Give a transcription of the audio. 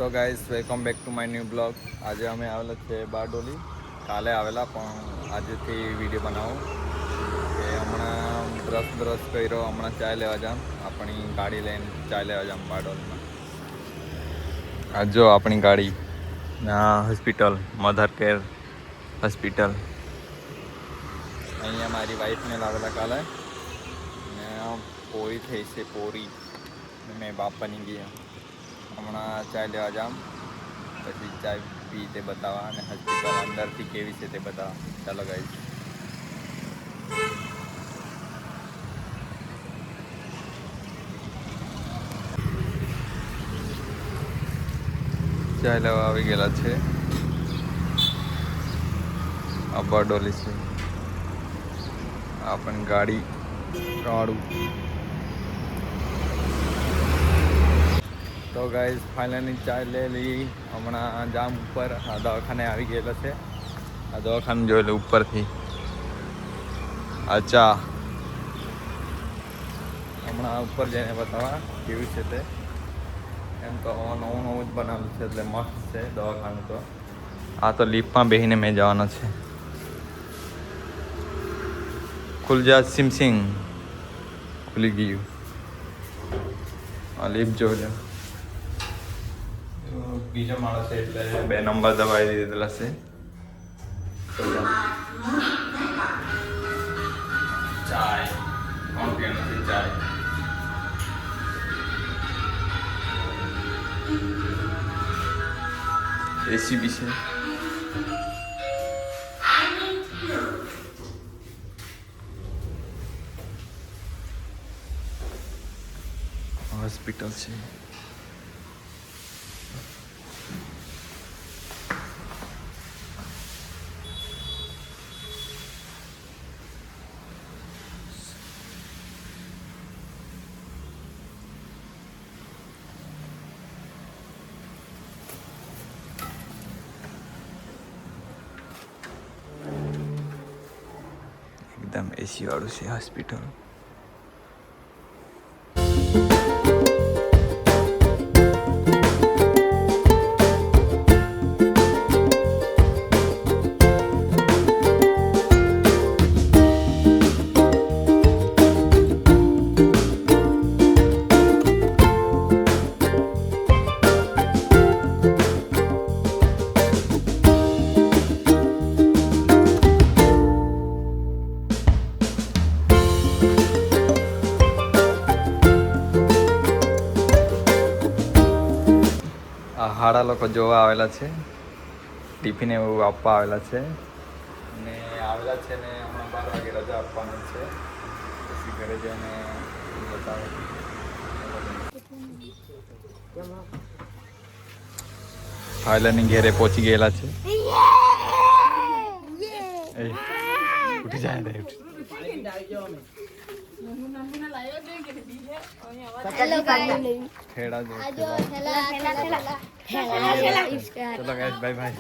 તો guys welcome back to my new blog. આજે અમે આવેલા છે બારડોલી. કાલે આવેલા પણ આજથી વિડીયો બનાવો કે હમણાં બ્રશ કર્યો, હમણાં ચાય લેવા જામ. આપણી ગાડી લઈને ચાય લેવા જામ બારડોલીમાં. આ જો આપણી ગાડી ના હોસ્પિટલ, મધર કેર હોસ્પિટલ. અહીંયા મારી વાઈફને લાવેલા કાલે ને પોરી થઈ છે, પોરી મેં બાપ બની ગયા. હમણાં ચાય લેવા જામ, પછી ચાય પી તે બતાવવા અને હોસ્પિટલ અંદરથી કેવી છે તે બતાવવા. ચાલો ગાઈઝ. ચાય લેવા આવી ગયેલા છે. આ બારડોલી છે, આ પણ ગાડી કાળું. તો ગાઈઝ ફાઇનલી ચાય લે લી. હમણાં જામ ઉપર દવાખાને આવી ગયેલા છે. આ દવાખાને જોઈ લે ઉપરથી. અચ્છા, હમણાં ઉપર જઈને બતાવવા કેવું છે તે. એમ તો નવું જ બનાવેલું છે એટલે મસ્ત છે દવાખાનું. તો આ તો લિફ્ટમાં બેસીને મેં જવાનો છે. ખુલજા સિમસિંગ, ખુલી ગયું. આ લિફ્ટ જોજો. બીજો માણસ છે એટલે 2 નંબર દબાવી દીધેલા છે. ચાય કોણ પીવાનું છે? ચાય એસી બી છે. હોસ્પિટલ છે. એકદમ એસી વાળું છે હોસ્પિટલ. હાડા લોકો જોવા આવેલા છે, ટિફિન એવું આપવા આવેલા છે ને આવેલા છે ને હમણાં 12 વાગે રજા આપવાની છે. પછી ઘરે જઈને બતાવે. ફાઇલરની ઘેરે પહોંચી ગયેલા છે. ઉઠી જાય રે. ખેડા જો. ચલો ગાઈસ, બાય બાય.